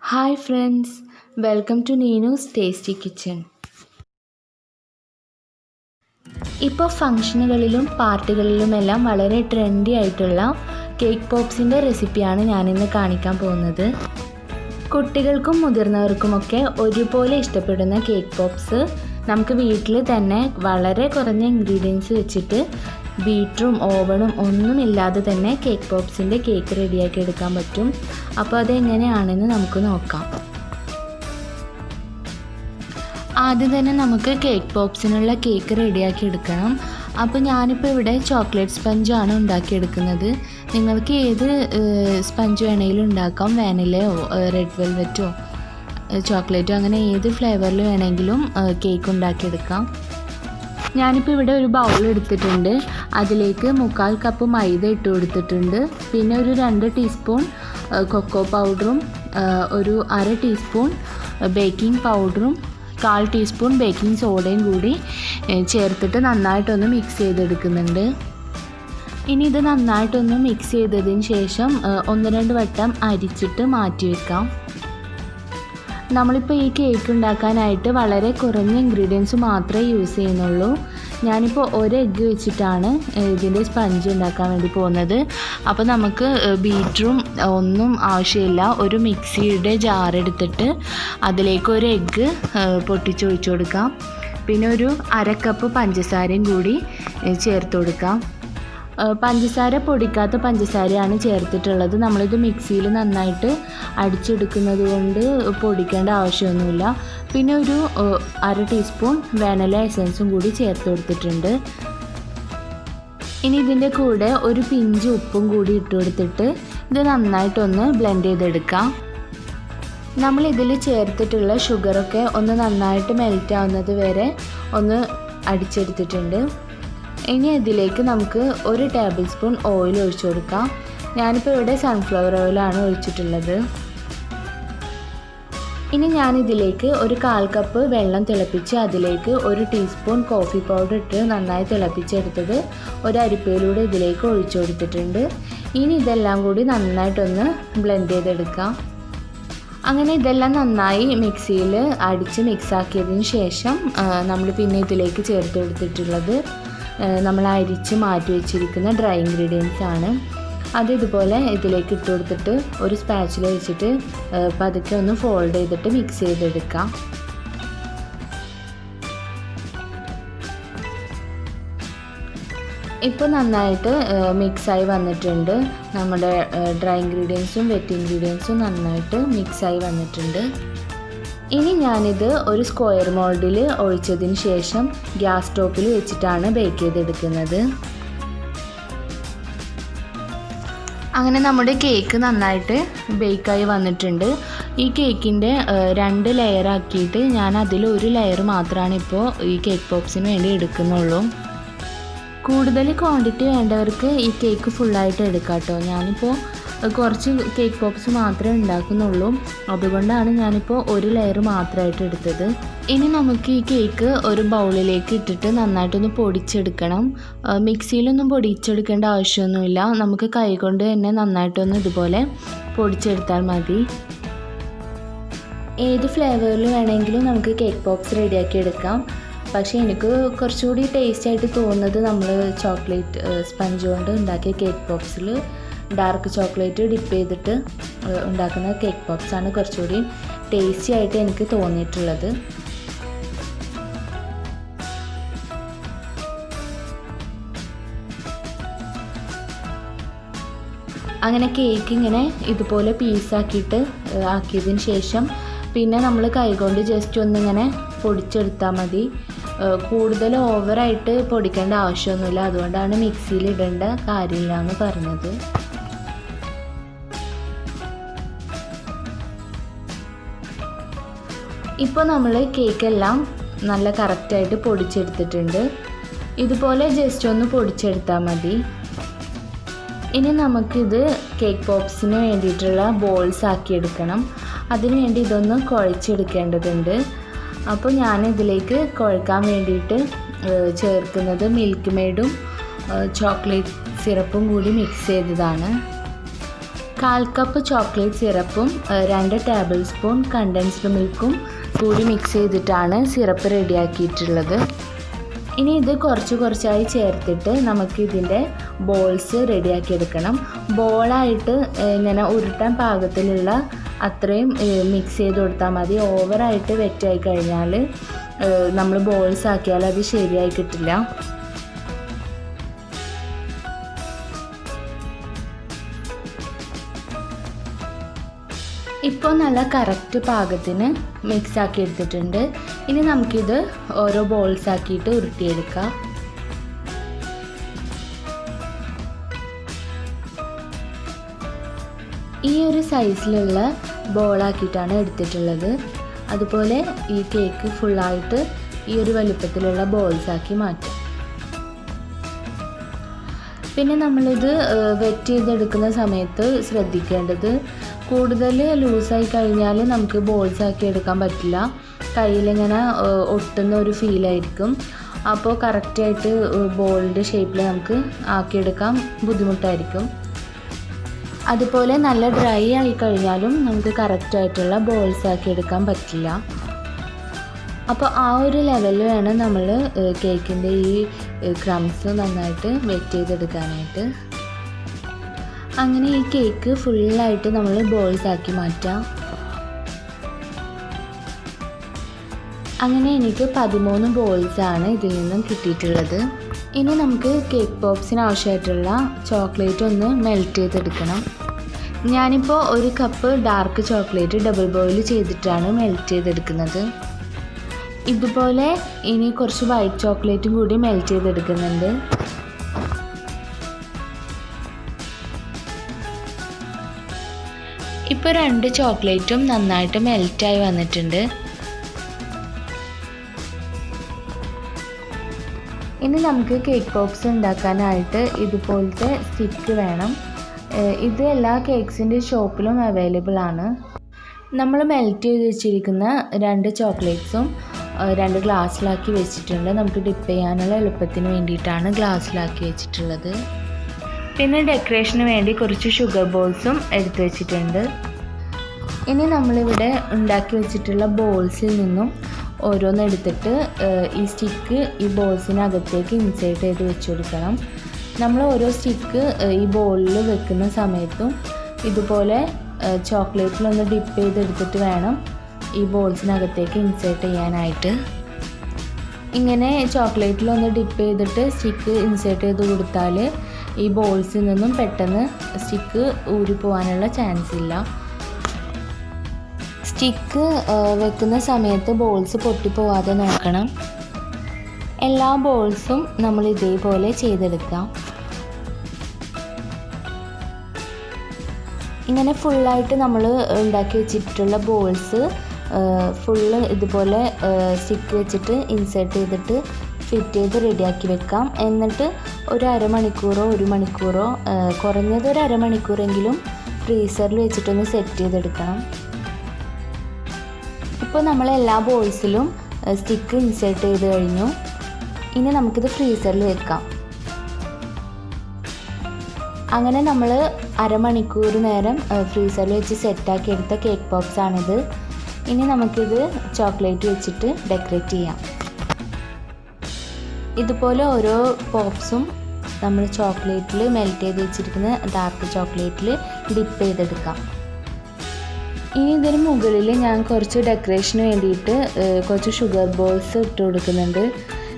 Hi friends, welcome to Neenu's tasty kitchen. ഇപ്പോൾ ഫംഗ്ഷനുകളിലും പാർട്ടികളിലുമെല്ലാം വളരെ ട്രെൻഡി ആയിട്ടുള്ള കേക്ക് പോപ്സിൻ്റെ റെസിപ്പിയാണ് ഞാനിന്ന് കാണിക്കാൻ പോകുന്നത്. കുട്ടികൾക്കും മുതിർന്നവർക്കുമൊക്കെ ഒരുപോലെ ഇഷ്ടപ്പെടുന്ന കേക്ക് പോപ്സ് നമുക്ക് വീട്ടിൽ തന്നെ വളരെ കുറഞ്ഞ ഇൻഗ്രീഡിയൻസ് വെച്ചിട്ട് ബീറ്ററും ഓവണും ഒന്നുമില്ലാതെ തന്നെ കേക്ക് പോപ്സിൻ്റെ കേക്ക് റെഡിയാക്കി എടുക്കാൻ പറ്റും. അപ്പോൾ അതെങ്ങനെയാണെന്ന് നമുക്ക് നോക്കാം. ആദ്യം തന്നെ നമുക്ക് കേക്ക് പോപ്സിനുള്ള കേക്ക് റെഡിയാക്കി എടുക്കണം. അപ്പോൾ ഞാനിപ്പോൾ ഇവിടെ ചോക്ലേറ്റ് സ്പഞ്ചാണ് ഉണ്ടാക്കിയെടുക്കുന്നത്. നിങ്ങൾക്ക് ഏത് സ്പഞ്ച് വേണമെങ്കിലും ഉണ്ടാക്കാം. വാനിലയോ റെഡ് വെൽവെറ്റോ ചോക്ലേറ്റോ അങ്ങനെ ഏത് ഫ്ലേവറിൽ വേണമെങ്കിലും കേക്ക് ഉണ്ടാക്കിയെടുക്കാം. ഞാനിപ്പോൾ ഇവിടെ ഒരു ബൗൾ എടുത്തിട്ടുണ്ട്. അതിലേക്ക് 1/4 കപ്പ് മൈദ ഇട്ട് കൊടുത്തിട്ടുണ്ട്. പിന്നെ ഒരു 2 ടീസ്പൂൺ കൊക്കോ പൗഡറും ഒരു 1/2 ടീസ്പൂൺ ബേക്കിംഗ് പൗഡറും 1/4 ടീസ്പൂൺ ബേക്കിംഗ് സോഡയും കൂടി ചേർത്തിട്ട് നന്നായിട്ടൊന്ന് മിക്സ് ചെയ്തെടുക്കുന്നുണ്ട്. ഇനി ഇത് നന്നായിട്ടൊന്ന് മിക്സ് ചെയ്തതിന് ശേഷം 1-2 വട്ടം അരിച്ചിട്ട് മാറ്റി വെക്കാം. നമ്മളിപ്പോൾ ഈ കേക്ക് ഉണ്ടാക്കാനായിട്ട് വളരെ കുറഞ്ഞ ഇൻഗ്രീഡിയൻസ് മാത്രമേ യൂസ് ചെയ്യുന്നുള്ളൂ. ഞാനിപ്പോൾ 1 എഗ്ഗ് വെച്ചിട്ടാണ് ഇതിൻ്റെ സ്പഞ്ച് ഉണ്ടാക്കാൻ വേണ്ടി പോകുന്നത്. അപ്പോൾ നമുക്ക് ബീറ്ററും ഒന്നും ആവശ്യമില്ല. ഒരു മിക്സിയുടെ ജാർ എടുത്തിട്ട് അതിലേക്ക് 1 എഗ്ഗ് പൊട്ടിച്ചൊഴിച്ചു കൊടുക്കാം. പിന്നെ ഒരു 1/2 കപ്പ് പഞ്ചസാരയും കൂടി ചേർത്ത് കൊടുക്കാം. പഞ്ചസാര പൊടിക്കാത്ത പഞ്ചസാരയാണ് ചേർത്തിട്ടുള്ളത്. നമ്മളിത് മിക്സിയിൽ നന്നായിട്ട് അടിച്ചെടുക്കുന്നത് കൊണ്ട് പൊടിക്കേണ്ട ആവശ്യമൊന്നുമില്ല. പിന്നെ ഒരു 1/2 ടീസ്പൂൺ വാനില എസൻസും കൂടി ചേർത്ത് കൊടുത്തിട്ടുണ്ട്. ഇനി ഇതിൻ്റെ കൂടെ ഒരു പിഞ്ച് ഉപ്പും കൂടി ഇട്ട് കൊടുത്തിട്ട് ഇത് നന്നായിട്ടൊന്ന് ബ്ലെൻഡ് ചെയ്തെടുക്കാം. നമ്മളിതിൽ ചേർത്തിട്ടുള്ള ഷുഗറൊക്കെ ഒന്ന് നന്നായിട്ട് മെൽറ്റ് ആവുന്നത് വരെ ഒന്ന് അടിച്ചെടുത്തിട്ടുണ്ട്. ഇനി ഇതിലേക്ക് നമുക്ക് 1 ടേബിൾ സ്പൂൺ ഓയിൽ ഒഴിച്ചു കൊടുക്കാം. ഞാനിപ്പോൾ ഇവിടെ സൺഫ്ലവർ ഓയിലാണ് ഒഴിച്ചിട്ടുള്ളത്. ഇനി ഞാനിതിലേക്ക് ഒരു 1/4 കപ്പ് വെള്ളം തിളപ്പിച്ച് അതിലേക്ക് 1 ടീസ്പൂൺ കോഫി പൗഡർ ഇട്ട് നന്നായി തിളപ്പിച്ചെടുത്തത് ഒരു അരിപ്പയിലൂടെ ഇതിലേക്ക് ഒഴിച്ചു കൊടുത്തിട്ടുണ്ട്. ഇനി ഇതെല്ലാം കൂടി നന്നായിട്ടൊന്ന് ബ്ലെൻഡ് ചെയ്തെടുക്കാം. അങ്ങനെ ഇതെല്ലാം നന്നായി മിക്സിയിൽ അടിച്ച് മിക്സാക്കിയതിന് ശേഷം നമ്മൾ പിന്നെ ഇതിലേക്ക് ചേർത്ത് കൊടുത്തിട്ടുള്ളത് നമ്മൾ അരിച്ച് മാറ്റി വെച്ചിരിക്കുന്ന ഡ്രൈ ഇൻഗ്രീഡിയൻസ് ആണ്. അത് ഇതുപോലെ ഇതിലേക്ക് ഇട്ട് കൊടുത്തിട്ട് ഒരു സ്പാച്ചില വെച്ചിട്ട് പതുക്കെ ഒന്ന് ഫോൾഡ് ചെയ്തിട്ട് മിക്സ് ചെയ്തെടുക്കാം. ഇപ്പോൾ നന്നായിട്ട് മിക്സായി വന്നിട്ടുണ്ട്. നമ്മുടെ ഡ്രൈ ഇൻഗ്രീഡിയൻസും വെറ്റ് ഇൻഗ്രീഡിയൻസും നന്നായിട്ട് മിക്സായി വന്നിട്ടുണ്ട്. ഇനി ഞാനിത് ഒരു സ്ക്വയർ മോൾഡിൽ ഒഴിച്ചതിന് ശേഷം ഗ്യാസ് സ്റ്റോപ്പിൽ വെച്ചിട്ടാണ് ബേക്ക് ചെയ്തെടുക്കുന്നത്. അങ്ങനെ നമ്മുടെ കേക്ക് നന്നായിട്ട് ബേക്കായി വന്നിട്ടുണ്ട്. ഈ കേക്കിൻ്റെ 2 ലെയർ ആക്കിയിട്ട് ഞാൻ അതിൽ 1 ലെയർ മാത്രമാണ് ഇപ്പോൾ ഈ കേക്ക് പോപ്സിന് വേണ്ടി എടുക്കുന്നുള്ളൂ. കൂടുതൽ ക്വാണ്ടിറ്റി വേണ്ടവർക്ക് ഈ കേക്ക് ഫുള്ളായിട്ട് എടുക്കാം കേട്ടോ. ഞാനിപ്പോൾ കുറച്ച് കേക്ക് പോപ്സ് മാത്രമേ ഉണ്ടാക്കുന്നുള്ളൂ. അതുകൊണ്ടാണ് ഞാനിപ്പോൾ 1 ലെയർ മാത്രമായിട്ട് എടുത്തത്. ഇനി നമുക്ക് ഈ കേക്ക് ഒരു ബൗളിലേക്ക് ഇട്ടിട്ട് നന്നായിട്ടൊന്ന് പൊടിച്ചെടുക്കണം. മിക്സിയിലൊന്നും പൊടിച്ചെടുക്കേണ്ട ആവശ്യമൊന്നുമില്ല. നമുക്ക് കൈകൊണ്ട് തന്നെ നന്നായിട്ടൊന്ന് ഇതുപോലെ പൊടിച്ചെടുത്താൽ മതി. ഏത് ഫ്ലേവറിൽ വേണമെങ്കിലും നമുക്ക് കേക്ക് പോപ്സ് റെഡിയാക്കി എടുക്കാം. പക്ഷേ എനിക്ക് കുറച്ചുകൂടി ടേസ്റ്റ് ആയിട്ട് തോന്നുന്നത് നമ്മൾ ചോക്ലേറ്റ് സ്പഞ്ച് കൊണ്ട് ഉണ്ടാക്കിയ കേക്ക് പോപ്സിൽ ഡാർക്ക് ചോക്ലേറ്റ് ഡിപ്പ് ചെയ്തിട്ട് ഉണ്ടാക്കുന്ന കേക്ക് പോപ്സാണ് കുറച്ചുകൂടി ടേസ്റ്റി ആയിട്ട് എനിക്ക് തോന്നിയിട്ടുള്ളത്. അങ്ങനെ കേക്ക് ഇങ്ങനെ ഇതുപോലെ പീസാക്കിയിട്ട് ആക്കിയതിന് ശേഷം പിന്നെ നമ്മൾ കൈകൊണ്ട് ജസ്റ്റ് ഒന്നിങ്ങനെ പൊടിച്ചെടുത്താൽ മതി. കൂടുതൽ ഓവറായിട്ട് പൊടിക്കേണ്ട ആവശ്യമൊന്നുമില്ല. അതുകൊണ്ടാണ് മിക്സിയിൽ ഇടേണ്ട കാര്യമില്ല എന്ന് പറഞ്ഞത്. ഇപ്പോൾ നമ്മൾ കേക്കെല്ലാം നല്ല കറക്റ്റായിട്ട് പൊടിച്ചെടുത്തിട്ടുണ്ട്. ഇതുപോലെ ജസ്റ്റ് ഒന്ന് പൊടിച്ചെടുത്താൽ മതി. ഇനി നമുക്കിത് കേക്ക് പോപ്സിന് വേണ്ടിയിട്ടുള്ള ബോൾസ് ആക്കിയെടുക്കണം. അതിന് വേണ്ടി ഇതൊന്ന് കുഴച്ചെടുക്കേണ്ടതുണ്ട്. അപ്പോൾ ഞാനിതിലേക്ക് കുഴക്കാൻ വേണ്ടിയിട്ട് ചേർക്കുന്നത് മിൽക്ക് മെയ്ഡും ചോക്ലേറ്റ് സിറപ്പും കൂടി മിക്സ് ചെയ്തതാണ്. 1/4 കപ്പ് ചോക്ലേറ്റ് സിറപ്പും 2 ടേബിൾ സ്പൂൺ കണ്ടൻസ്ഡ് മിൽക്കും കൂടി മിക്സ് ചെയ്തിട്ടാണ് സിറപ്പ് റെഡിയാക്കിയിട്ടുള്ളത്. ഇനി ഇത് കുറച്ചായി ചേർത്തിട്ട് നമുക്ക് ഇതിൻ്റെ ബോൾസ് റെഡിയാക്കിയെടുക്കണം. ബോളായിട്ട് ഇങ്ങനെ ഉരുട്ടാൻ പാകത്തിലുള്ള അത്രയും മിക്സ് ചെയ്ത് കൊടുത്താൽ മതി. ഓവറായിട്ട് വെറ്റായി കഴിഞ്ഞാൽ നമ്മൾ ബോൾസ് ആക്കിയാൽ അത് ശരിയായി കിട്ടില്ല. ഇപ്പോൾ നല്ല കറക്റ്റ് പാകത്തിന് മിക്സ് ആക്കി എടുത്തിട്ടുണ്ട്. ഇനി നമുക്കിത് ഓരോ ബോൾസ് ആക്കിയിട്ട് ഉരുട്ടിയെടുക്കാം. ഈ ഒരു സൈസിലുള്ള ബോളാക്കിയിട്ടാണ് എടുത്തിട്ടുള്ളത്. അതുപോലെ ഈ കേക്ക് ഫുള്ളായിട്ട് ഈ ഒരു വലുപ്പത്തിലുള്ള ബോൾസ് ആക്കി മാറ്റാം. പിന്നെ നമ്മളിത് വെറ്റ് ചെയ്തെടുക്കുന്ന സമയത്ത് ശ്രദ്ധിക്കേണ്ടത്, കൂടുതൽ ലൂസായി കഴിഞ്ഞാൽ നമുക്ക് ബോൾസ് ആക്കി എടുക്കാൻ പറ്റില്ല. കയ്യിലിങ്ങനെ ഒട്ടുന്ന ഒരു ഫീലായിരിക്കും. അപ്പോൾ കറക്റ്റായിട്ട് ബോളിൻ്റെ ഷേപ്പിൽ നമുക്ക് ആക്കിയെടുക്കാൻ ബുദ്ധിമുട്ടായിരിക്കും. അതുപോലെ നല്ല ഡ്രൈ ആയി കഴിഞ്ഞാലും നമുക്ക് കറക്റ്റായിട്ടുള്ള ബോൾസ് ആക്കി എടുക്കാൻ പറ്റില്ല. അപ്പോൾ ആ ഒരു ലെവലിൽ വേണം നമ്മൾ കേക്കിൻ്റെ ഈ ക്രംസ് നന്നായിട്ട് വെറ്റ് ചെയ്തെടുക്കാനായിട്ട്. അങ്ങനെ ഈ കേക്ക് ഫുള്ളായിട്ട് നമ്മൾ ബോൾസ് ആക്കി മാറ്റാം. അങ്ങനെ എനിക്ക് 13 ബോൾസാണ് ഇതിൽ നിന്നും കിട്ടിയിട്ടുള്ളത്. ഇനി നമുക്ക് കേക്ക് പോപ്സിന് ആവശ്യമായിട്ടുള്ള ചോക്ലേറ്റ് ഒന്ന് മെൽറ്റ് ചെയ്തെടുക്കണം. ഞാനിപ്പോൾ 1 cup dark chocolate double boil ചെയ്തിട്ടാണ് മെൽറ്റ് ചെയ്തെടുക്കുന്നത്. ഇതുപോലെ ഇനി കുറച്ച് വൈറ്റ് ചോക്ലേറ്റും കൂടി മെൽറ്റ് ചെയ്തെടുക്കുന്നുണ്ട്. ഇപ്പോൾ 2 ചോക്ലേറ്റും നന്നായിട്ട് മെൽറ്റായി വന്നിട്ടുണ്ട്. ഇനി നമുക്ക് കേക്ക് പോപ്സ് ഉണ്ടാക്കാനായിട്ട് ഇതുപോലത്തെ സ്റ്റിക്ക് വേണം. ഇത് എല്ലാ കേക്ക്സിൻ്റെ ഷോപ്പിലും അവൈലബിൾ ആണ്. നമ്മൾ മെൽറ്റ് ചെയ്ത് വെച്ചിരിക്കുന്ന 2 ചോക്ലേറ്റ്സും 2 ഗ്ലാസ്സിലാക്കി വെച്ചിട്ടുണ്ട്. നമുക്ക് ഡിപ്പ് ചെയ്യാനുള്ള എളുപ്പത്തിന് വേണ്ടിയിട്ടാണ് ഗ്ലാസ്സിലാക്കി വെച്ചിട്ടുള്ളത്. പിന്നെ ഡെക്കറേഷന് വേണ്ടി കുറച്ച് ഷുഗർ ബോൾസും എടുത്തു വെച്ചിട്ടുണ്ട്. ഇനി നമ്മളിവിടെ ഉണ്ടാക്കി വെച്ചിട്ടുള്ള ബോൾസിൽ നിന്നും ഓരോന്നെടുത്തിട്ട് ഈ സ്റ്റിക്ക് ഈ ബോൾസിനകത്തേക്ക് ഇൻസേർട്ട് ചെയ്ത് വെച്ച് കൊടുക്കണം. നമ്മൾ ഓരോ സ്റ്റിക്ക് ഈ ബോളിൽ വെക്കുന്ന സമയത്തും ഇതുപോലെ ചോക്ലേറ്റിലൊന്ന് ഡിപ്പ് ചെയ്തെടുത്തിട്ട് വേണം ഈ ബോൾസിനകത്തേക്ക് ഇൻസേർട്ട് ചെയ്യാനായിട്ട്. ഇങ്ങനെ ചോക്ലേറ്റിലൊന്ന് ഡിപ്പ് ചെയ്തിട്ട് സ്റ്റിക്ക് ഇൻസേർട്ട് ചെയ്ത് കൊടുത്താൽ ഈ ബോൾസിൽ നിന്നും പെട്ടെന്ന് സ്റ്റിക്ക് ഊരിപ്പോവാനുള്ള ചാൻസ് ഇല്ല. സ്റ്റിക്ക് വെക്കുന്ന സമയത്ത് ബോൾസ് പൊട്ടിപ്പോവാതെ നോക്കണം. എല്ലാ ബോൾസും നമ്മൾ ഇതേപോലെ ചെയ്തെടുക്കാം. ഇങ്ങനെ ഫുള്ളായിട്ട് നമ്മൾ ഉണ്ടാക്കി വെച്ചിട്ടുള്ള ബോൾസ് ഫുള്ള് ഇതുപോലെ സ്റ്റിക്ക് വെച്ചിട്ട് ഇൻസേർട്ട് ചെയ്തിട്ട് ഫിറ്റ് ചെയ്ത് റെഡിയാക്കി വെക്കാം. എന്നിട്ട് ഒരു അരമണിക്കൂറോ 1 മണിക്കൂറോ കുറഞ്ഞത് ഒരു അരമണിക്കൂറെങ്കിലും ഫ്രീസറിൽ വെച്ചിട്ടൊന്ന് സെറ്റ് ചെയ്തെടുക്കണം. ഇപ്പോൾ നമ്മൾ എല്ലാ ബോൾസിലും സ്റ്റിക്ക് ഇൻസേർട്ട് ചെയ്ത് കഴിഞ്ഞു. ഇനി നമുക്കിത് ഫ്രീസറിൽ വെക്കാം. അങ്ങനെ നമ്മൾ അരമണിക്കൂർ നേരം ഫ്രീസറിൽ വെച്ച് സെറ്റാക്കി എടുത്ത കേക്ക് പോപ്സ് ആണിത്. ഇനി നമുക്കിത് ചോക്ലേറ്റ് വെച്ചിട്ട് ഡെക്കറേറ്റ് ചെയ്യാം. ഇതുപോലെ ഓരോ പോപ്സും നമ്മൾ ചോക്ലേറ്റിൽ മെൽറ്റ് ചെയ്ത് വെച്ചിരിക്കുന്ന ഡാർക്ക് ചോക്ലേറ്റിൽ ഡിപ്പ് ചെയ്തെടുക്കാം. ഇനി ഇതിന് മുകളിൽ ഞാൻ കുറച്ച് ഡെക്കറേഷന് വേണ്ടിയിട്ട് കുറച്ച് ഷുഗർ ബോൾസ് ഇട്ട് കൊടുക്കുന്നുണ്ട്.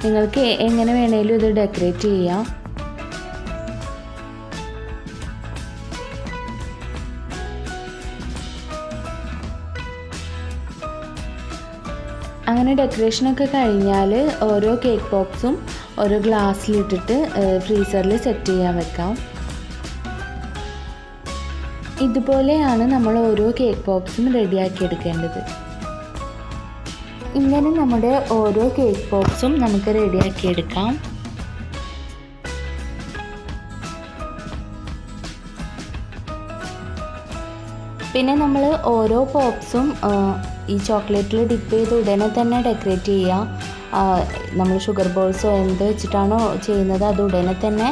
നിങ്ങൾക്ക് എങ്ങനെ വേണേലും ഇത് ഡെക്കറേറ്റ് ചെയ്യാം. അങ്ങനെ ഡെക്കറേഷനൊക്കെ കഴിഞ്ഞാൽ ഓരോ കേക്ക് പോപ്സും ഓരോ ഗ്ലാസ്സിലിട്ടിട്ട് ഫ്രീസറിൽ സെറ്റ് ചെയ്യാൻ വെക്കാം. ഇതുപോലെയാണ് നമ്മൾ ഓരോ കേക്ക് പോപ്സും റെഡിയാക്കി എടുക്കേണ്ടത്. ഇങ്ങനെ നമ്മുടെ ഓരോ കേക്ക് പോപ്സും നമുക്ക് റെഡിയാക്കി എടുക്കാം. പിന്നെ നമ്മൾ ഓരോ പോപ്സും ഈ ചോക്ലേറ്റിൽ ഡിപ്പ് ചെയ്ത് ഉടനെ തന്നെ ഡെക്കറേറ്റ് ചെയ്യുക. നമ്മൾ ഷുഗർ ബോൾസോ എന്ത് വെച്ചിട്ടാണോ ചെയ്യുന്നത് അത് ഉടനെ തന്നെ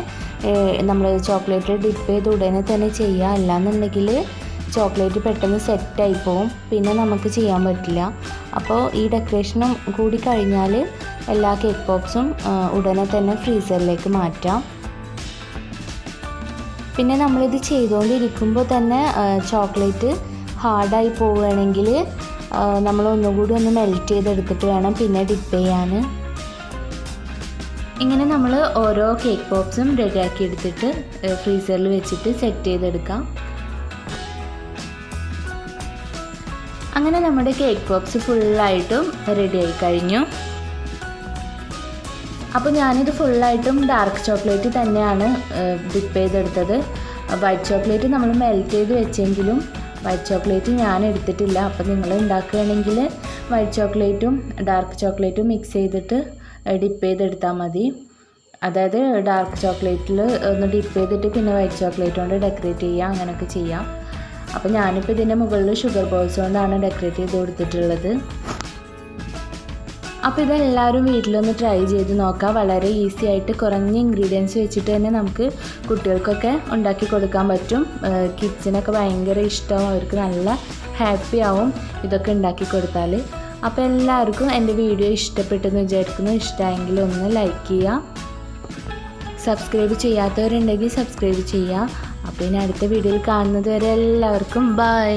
നമ്മൾ ചോക്ലേറ്റിൽ ഡിപ്പ് ചെയ്ത് ഉടനെ തന്നെ ചെയ്യുക. അല്ലാന്നുണ്ടെങ്കിൽ ചോക്ലേറ്റ് പെട്ടെന്ന് സെറ്റായി പോവും, പിന്നെ നമുക്ക് ചെയ്യാൻ പറ്റില്ല. അപ്പോൾ ഈ ഡെക്കറേഷനും കൂടി കഴിഞ്ഞാൽ എല്ലാ കേക്ക് പോപ്സും ഉടനെ തന്നെ ഫ്രീസറിലേക്ക് മാറ്റാം. പിന്നെ നമ്മളിത് ചെയ്തുകൊണ്ടിരിക്കുമ്പോൾ തന്നെ ചോക്ലേറ്റ് ഹാർഡായി പോവുകയാണെങ്കിൽ നമ്മൾ ഒന്നുകൂടി ഒന്ന് മെൽറ്റ് ചെയ്തെടുത്തിട്ട് വേണം പിന്നെ ഡിപ്പ് ചെയ്യാൻ. ഇങ്ങനെ നമ്മൾ ഓരോ കേക്ക് പോപ്സും റെഡിയാക്കി എടുത്തിട്ട് ഫ്രീസറിൽ വെച്ചിട്ട് സെറ്റ് ചെയ്തെടുക്കാം. അങ്ങനെ നമ്മുടെ കേക്ക് പോപ്സ് ഫുള്ളായിട്ടും റെഡിയായി കഴിഞ്ഞു. അപ്പോൾ ഞാനിത് ഫുള്ളായിട്ടും ഡാർക്ക് ചോക്ലേറ്റ് തന്നെയാണ് ഡിപ്പ് ചെയ്തെടുത്തത്. വൈറ്റ് ചോക്ലേറ്റ് നമ്മൾ മെൽറ്റ് ചെയ്ത് വെച്ചെങ്കിലും വൈറ്റ് ചോക്ലേറ്റ് ഞാൻ എടുത്തിട്ടില്ല. അപ്പോൾ നിങ്ങൾ ഉണ്ടാക്കുകയാണെങ്കിൽ വൈറ്റ് ചോക്ലേറ്റും ഡാർക്ക് ചോക്ലേറ്റും മിക്സ് ചെയ്തിട്ട് ഡിപ്പ് ചെയ്തെടുത്താൽ മതി. അതായത് ഡാർക്ക് ചോക്ലേറ്റിൽ ഒന്ന് ഡിപ്പ് ചെയ്തിട്ട് പിന്നെ വൈറ്റ് ചോക്ലേറ്റ് കൊണ്ട് ഡെക്കറേറ്റ് ചെയ്യുക, അങ്ങനെയൊക്കെ ചെയ്യാം. അപ്പോൾ ഞാനിപ്പോൾ ഇതിൻ്റെ മുകളിൽ ഷുഗർ ബോൾസ് കൊണ്ടാണ് ഡെക്കറേറ്റ് ചെയ്ത് കൊടുത്തിട്ടുള്ളത്. അപ്പോൾ ഇതെല്ലാവരും വീട്ടിലൊന്ന് ട്രൈ ചെയ്ത് നോക്കാം. വളരെ ഈസി ആയിട്ട് കുറഞ്ഞ ഇൻഗ്രീഡിയൻസ് വെച്ചിട്ട് തന്നെ നമുക്ക് കുട്ടികൾക്കൊക്കെ ഉണ്ടാക്കി കൊടുക്കാൻ പറ്റും. കിഡ്സിനൊക്കെ ഭയങ്കര ഇഷ്ടമാവും, അവർക്ക് നല്ല ഹാപ്പി ആവും ഇതൊക്കെ ഉണ്ടാക്കി കൊടുത്താൽ. അപ്പോൾ എല്ലാവർക്കും എൻ്റെ വീഡിയോ ഇഷ്ടപ്പെട്ടെന്ന് വിചാരിക്കുന്നു. ഇഷ്ടമായെങ്കിൽ ഒന്ന് ലൈക്ക് ചെയ്യുക, സബ്സ്ക്രൈബ് ചെയ്യാത്തവരുണ്ടെങ്കിൽ സബ്സ്ക്രൈബ് ചെയ്യുക. അപ്പോൾ ഇനി അടുത്ത വീഡിയോയിൽ കാണുന്നത് വരെ എല്ലാവർക്കും ബൈ.